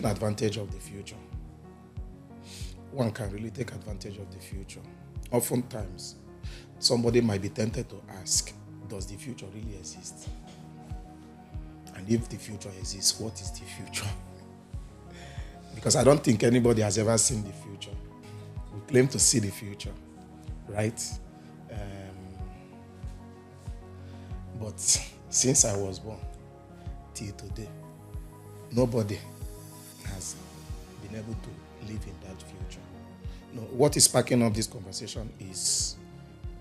taking advantage of the future. One can really take advantage of the future. Oftentimes, somebody might be tempted to ask, does the future really exist? And if the future exists, what is the future? Because I don't think anybody has ever seen the future. We claim to see the future, right? But since I was born till today, nobody has been able to live in that future. No, what is sparking up this conversation is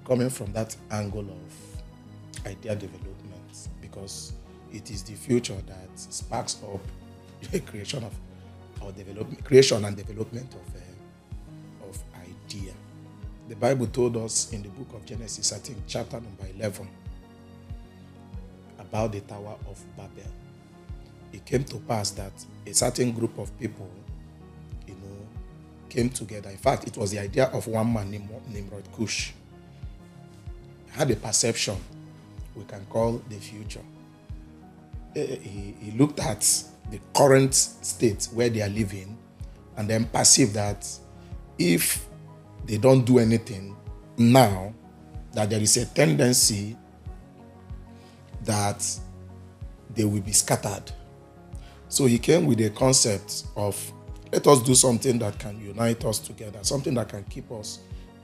coming from that angle of idea development, because it is the future that sparks up the creation and development of idea. The Bible told us in the book of Genesis, I think chapter number 11, about the Tower of Babel. It came to pass that a certain group of people, came together. In fact, it was the idea of one man named Cush. He had a perception we can call the future. He looked at the current state where they are living and then perceived that if they don't do anything now, that there is a tendency that they will be scattered. So he came with a concept of, let us do something that can unite us together, something that can keep us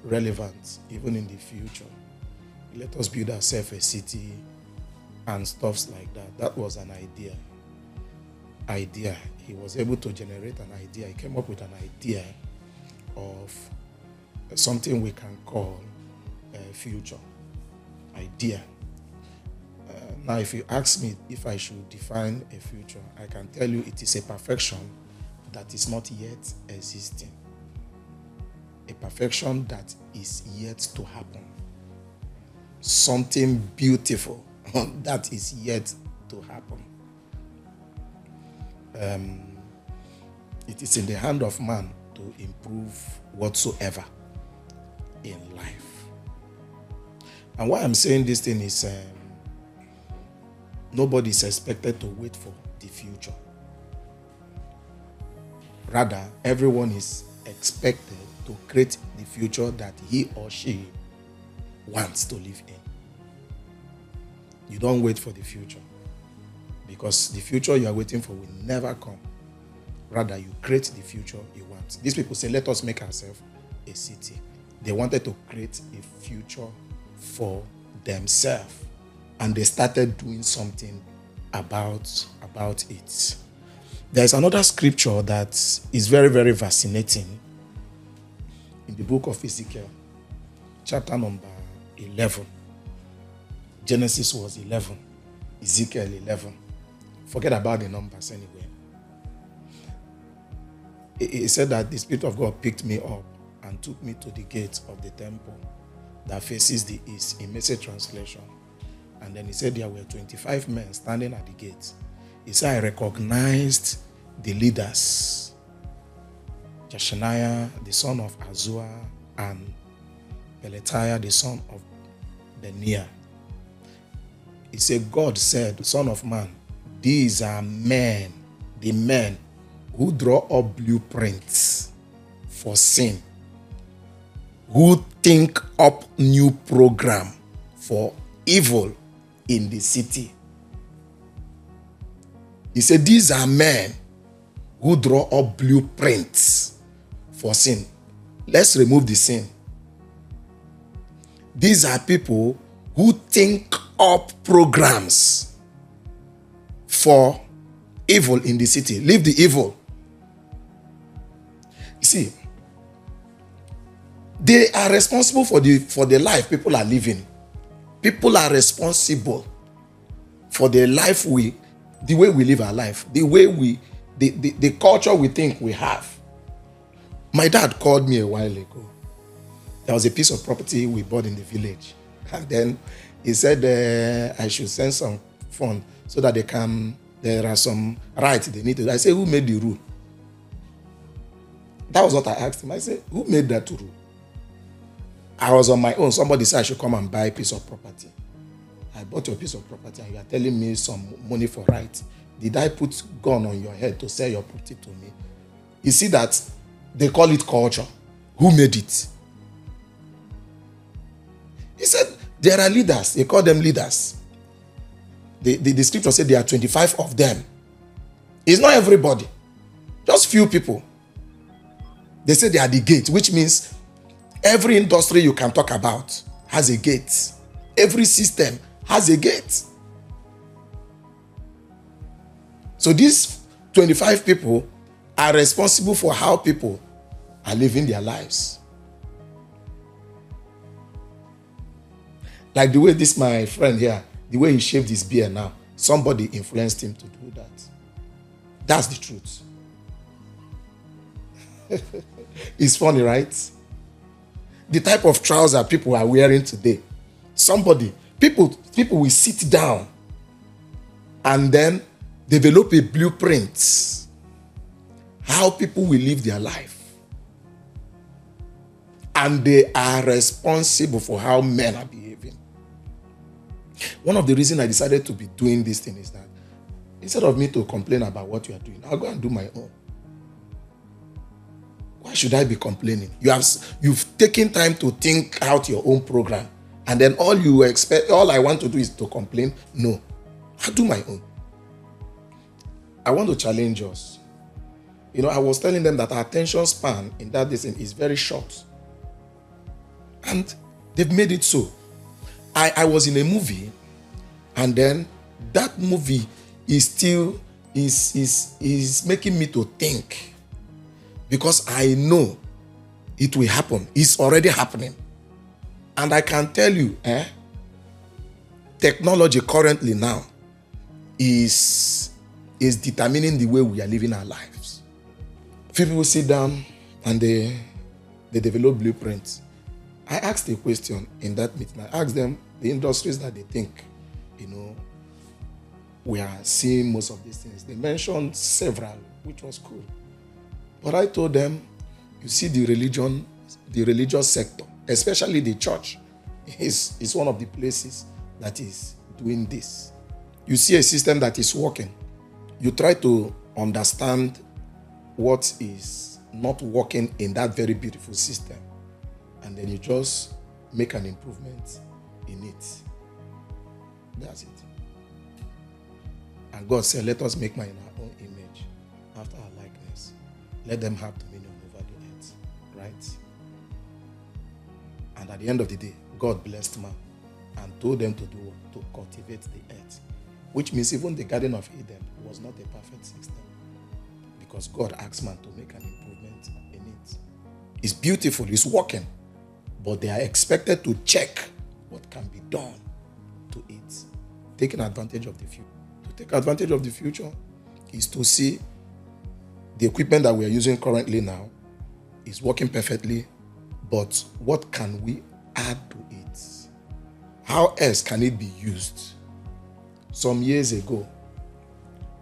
relevant even in the future. Let us build ourselves a city and stuffs like that. That was an idea. He was able to generate an idea. He came up with an idea of something we can call a future idea. Now, if you ask me if I should define a future, I can tell you it is a perfection that is not yet existing. A perfection that is yet to happen. Something beautiful that is yet to happen. It is in the hand of man to improve whatsoever in life. And why I'm saying this thing is nobody is expected to wait for the future. Rather, everyone is expected to create the future that he or she wants to live in. You don't wait for the future, because the future you are waiting for will never come. Rather, you create the future you want. These people say, let us make ourselves a city. They wanted to create a future for themselves, and they started doing something about it. There's another scripture that is very, very fascinating in the book of Ezekiel, chapter number 11. Genesis was 11, Ezekiel 11. Forget about the numbers anyway. It said that the Spirit of God picked me up and took me to the gate of the temple that faces the east, in Message translation. And then he said there were 25 men standing at the gate. He said, I recognized the leaders, Jeshaniah, the son of Azua, and Pelatiah, the son of Benaiah. He said, God said, Son of man, these are men, the men who draw up blueprints for sin, who think up new program for evil in the city. He said, these are men who draw up blueprints for sin. Let's remove the sin. These are people who think up programs for evil in the city. Leave the evil. You see, they are responsible for the life people are living. People are responsible for the life the way we live our life, the culture we think we have. My dad called me a while ago. There was a piece of property we bought in the village. And then he said I should send some fund so that there are some rights they need to do. I said, who made the rule? That was what I asked him. I said, who made that rule? I was on my own. Somebody said I should come and buy a piece of property. I bought your piece of property and you are telling me some money for rights did I put gun on your head to sell your property to me? You see that they call it culture. Who made it? He said there are leaders. They call them leaders. The scripture said there are 25 of them. It's not everybody. Just few people. They say they are the gate, which means every industry you can talk about has a gate. Every system has a gate. So these 25 people are responsible for how people are living their lives. Like the way this my friend here, the way he shaved his beard now, somebody influenced him to do that. That's the truth. It's funny, right? The type of trouser people are wearing today. People will sit down and then develop a blueprint how people will live their life. And they are responsible for how men are behaving. One of the reasons I decided to be doing this thing is that instead of me to complain about what you are doing, I'll go and do my own. Why should I be complaining? You've taken time to think out your own program, and then all I want to do is to complain? No, I'll do my own. I want to challenge us. I was telling them that our attention span in that decision is very short. And they've made it so. I was in a movie, and then that movie is still is making me to think. Because I know it will happen. It's already happening. And I can tell you, technology currently now is determining the way we are living our lives. Few people sit down and they develop blueprints. I asked a question in that meeting. I asked them the industries that they think, we are seeing most of these things. They mentioned several, which was cool. But I told them, you see the religious sector, especially the church, is one of the places that is doing this. You see a system that is working. You try to understand what is not working in that very beautiful system. And then you just make an improvement in it. That's it. And God said, let us make man in our own image, after our likeness. Let them have dominion over the earth. Right? And at the end of the day, God blessed man and told them to do what? To cultivate the earth. Which means even the Garden of Eden was not a perfect system. Because God asked man to make an improvement in it. It's beautiful, it's working. But they are expected to check what can be done to it. Taking advantage of the future. To take advantage of the future is to see the equipment that we are using currently now is working perfectly, but what can we add to it? How else can it be used? Some years ago,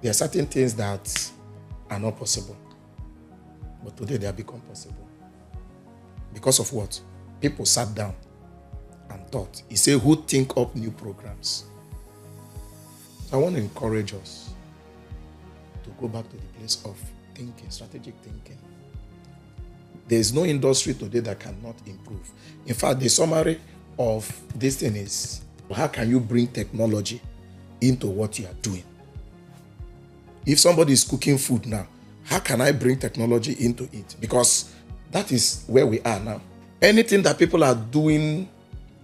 there are certain things that are not possible, but today they have become possible. Because of what? People sat down and thought. He said, who think up new programs? I want to encourage us to go back to the place of thinking, strategic thinking. There is no industry today that cannot improve. In fact, the summary of this thing is, how can you bring technology into what you are doing? If somebody is cooking food now, how can I bring technology into it? Because that is where we are now. Anything that people are doing,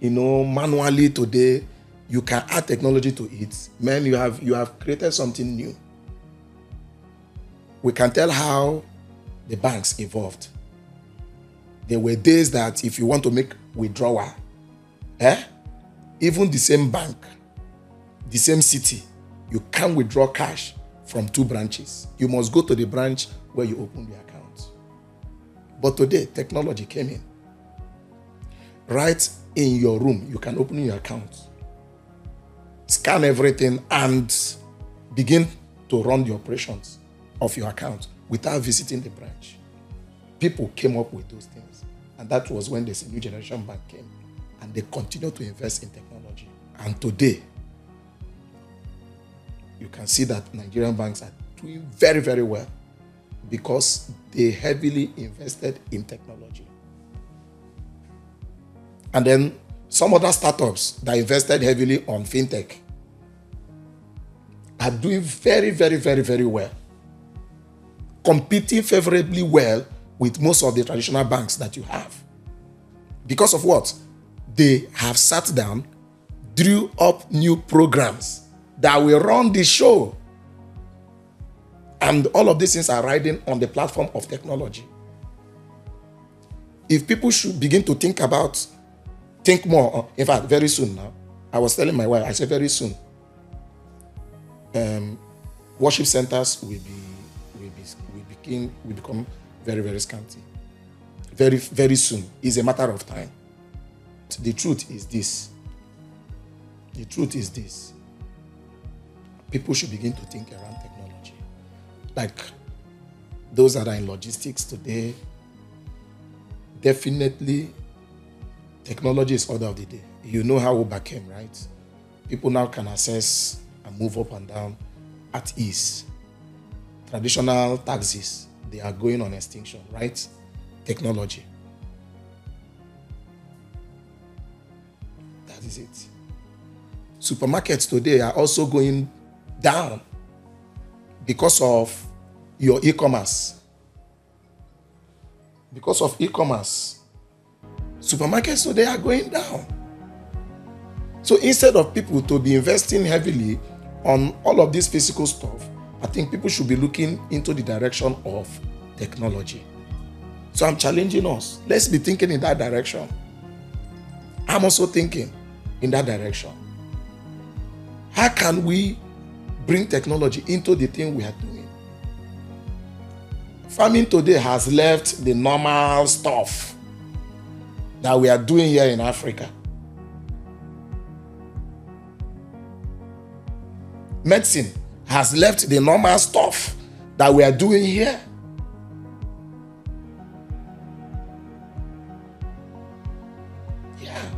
manually today, you can add technology to it. Man, you have created something new. We can tell how the banks evolved. There were days that if you want to make withdrawal, even the same bank, the same city, you can't withdraw cash from 2 branches. You must go to the branch where you open the account. But today, technology came in. Right in your room, you can open your account, scan everything, and begin to run the operations of your account without visiting the branch. People came up with those things. And that was when this new generation bank came. And they continue to invest in technology. And today, you can see that Nigerian banks are doing very, very well because they heavily invested in technology. And then some other startups that invested heavily on fintech are doing very, very, very, very well, competing favorably well with most of the traditional banks that you have. Because of what? They have sat down, drew up new programs that will run the show. And all of these things are riding on the platform of technology. If people should begin to think more, in fact, very soon now, I was telling my wife, I said very soon, worship centers will become very, very scanty. Very, very soon. It's a matter of time. The truth is this. The truth is this. People should begin to think around technology. Like those that are in logistics today, definitely technology is order of the day. You know how Uber came, right? People now can access and move up and down at ease. Traditional taxis, they are going on extinction, right? Technology. That is it. Supermarkets today are also going down because of your e-commerce. Because of e-commerce. Supermarkets today are going down. So instead of people to be investing heavily on all of this physical stuff, I think people should be looking into the direction of technology. So I'm challenging us. Let's be thinking in that direction. I'm also thinking in that direction. How can we bring technology into the thing we are doing? Farming today has left the normal stuff that we are doing here in Africa. Medicine has left the normal stuff that we are doing here. Yeah.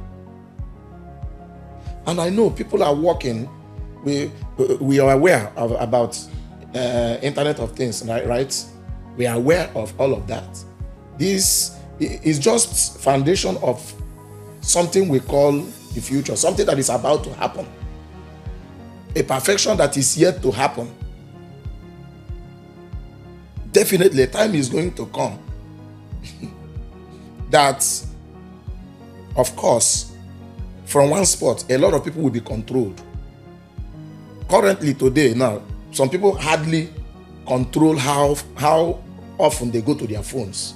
And I know people are working. We are aware about Internet of Things, right? We are aware of all of that. This is just foundation of something we call the future, something that is about to happen. A perfection that is yet to happen. Definitely, a time is going to come that, of course, from one spot, a lot of people will be controlled. Currently, today, now, some people hardly control how often they go to their phones.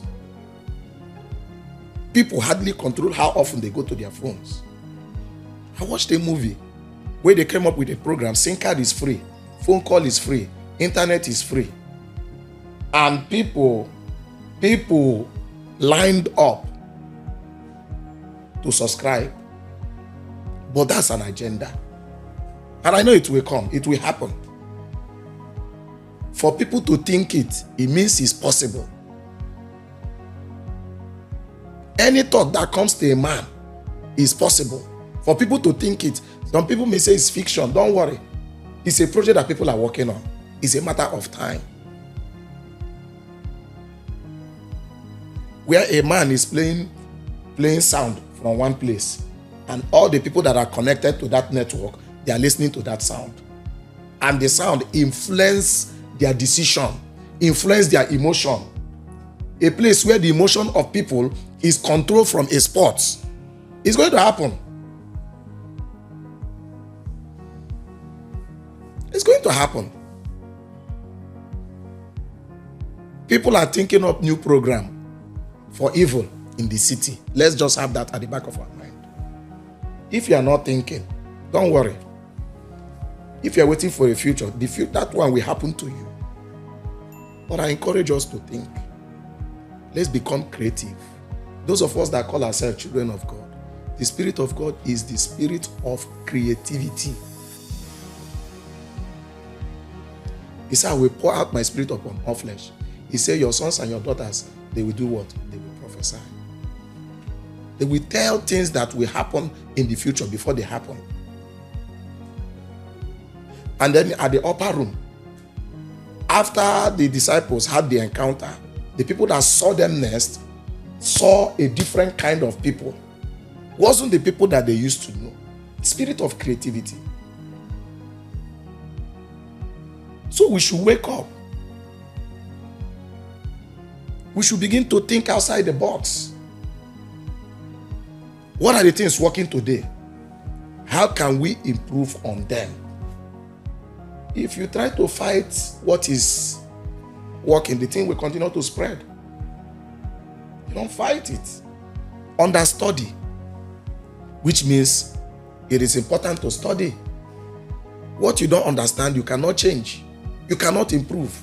People hardly control how often they go to their phones. I watched a movie where they came up with a program. SIM card is free, phone call is free, internet is free. And people lined up to subscribe. But that's an agenda. And I know it will come, it will happen. For people to think it means it's possible. Any thought that comes to a man is possible. For people to think it, some people may say it's fiction. Don't worry. It's a project that people are working on. It's a matter of time. Where a man is playing sound from one place, and all the people that are connected to that network, they are listening to that sound. And the sound influences their decision, influences their emotion. A place where the emotion of people is controlled from a spot. It's going to happen. It's going to happen. People are thinking up new program for evil in the city. Let's just have that at the back of our mind. If you are not thinking, don't worry. If you are waiting for a future, that one will happen to you. But I encourage us to think. Let's become creative. Those of us that call ourselves children of God, the Spirit of God is the spirit of creativity. He said, I will pour out my spirit upon all flesh. He said, your sons and your daughters, they will do what? They will prophesy. They will tell things that will happen in the future before they happen. And then at the upper room, after the disciples had the encounter, the people that saw them next saw a different kind of people. Wasn't the people that they used to know. Spirit of creativity. So we should wake up. We should begin to think outside the box. What are the things working today? How can we improve on them? If you try to fight what is working, the thing will continue to spread. You don't fight it. Understudy, which means it is important to study. What you don't understand, you cannot change. You cannot improve.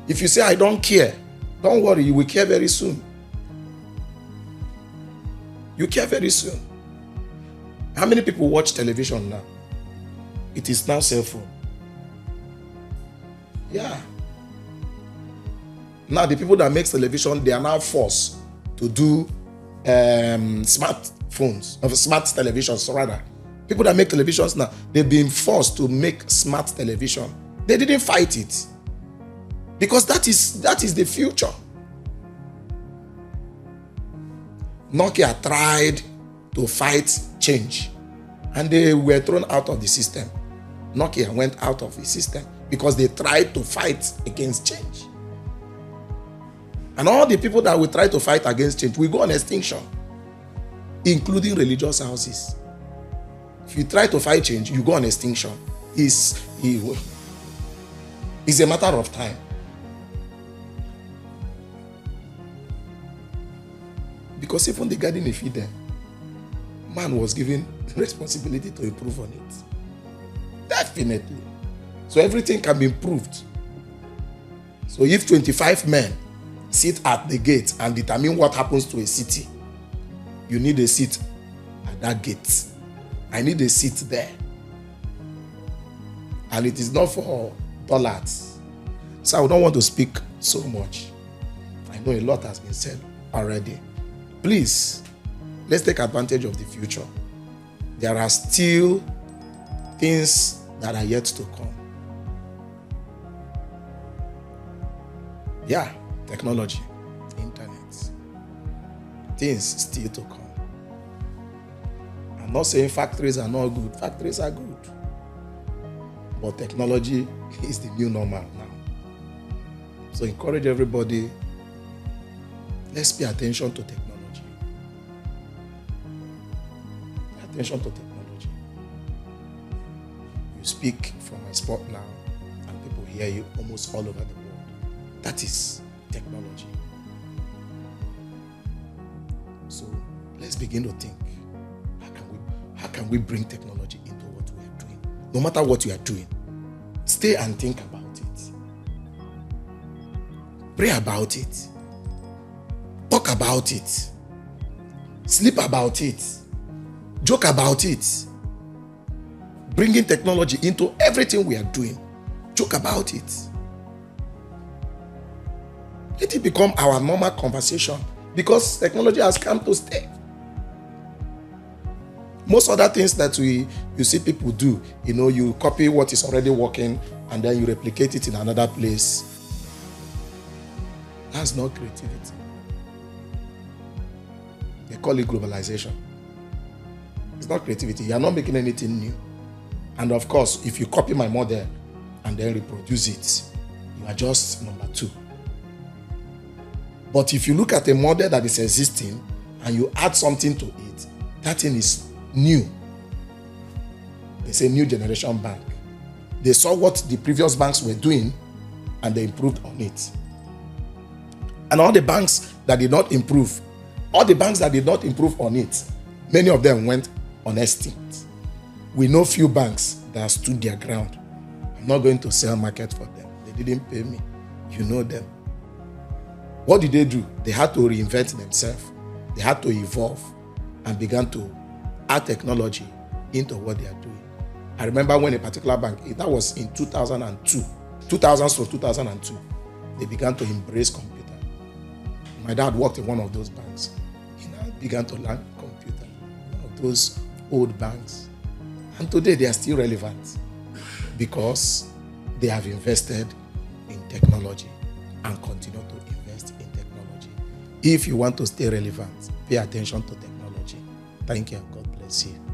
If you say, I don't care, don't worry, you will care very soon. You care very soon. How many people watch television now? It is now cell phone. Yeah. Now the people that make television, they are now forced to do smartphones, smart televisions rather. People that make televisions now, they've been forced to make smart television. They didn't fight it. Because that is the future. Nokia tried to fight change and they were thrown out of the system. Nokia went out of the system because they tried to fight against change. And all the people that will try to fight against change will go on extinction, including religious houses. If you try to fight change, you go on extinction. It's a matter of time. Because even the garden of Eden, man was given responsibility to improve on it. Definitely. So everything can be improved. So if 25 men sit at the gate and determine what happens to a city, you need a seat at that gate. I need a seat there. And it is not for dollars. So I don't want to speak so much. I know a lot has been said already. Please, let's take advantage of the future. There are still things that are yet to come. Yeah, technology, internet, things still to come. I'm not saying factories are not good. Factories are good. But technology is the new normal now. So encourage everybody, let's pay attention to technology. Pay attention to technology. You speak from my spot now, and people hear you almost all over the world. That is technology. So let's begin to think, how can we bring technology into what we are doing? No matter what you are doing, stay and think about it. Pray about it. Talk about it. Sleep about it. Joke about it. Bringing technology into everything we are doing. Joke about it. Let it become our normal conversation, because technology has come to stay. Most other things that you see people do, you copy what is already working and then you replicate it in another place. That's not creativity. They call it globalization. It's not creativity. You are not making anything new. And of course, if you copy my model and then reproduce it, you are just number two. But if you look at a model that is existing and you add something to it, that thing is new. They say new generation bank. They saw what the previous banks were doing and they improved on it. And all the banks that did not improve on it, many of them went on extinct. We know few banks that stood their ground. I'm not going to sell market for them. They didn't pay me. You know them. What did they do? They had to reinvent themselves. They had to evolve and began to add technology into what they are doing. I remember when a particular bank, that was in 2002, 2002, they began to embrace computer. My dad worked in one of those banks. He now began to learn computer, one of those old banks. And today they are still relevant because they have invested in technology and continue to invest in technology. If you want to stay relevant, pay attention to technology. Thank you and God bless you.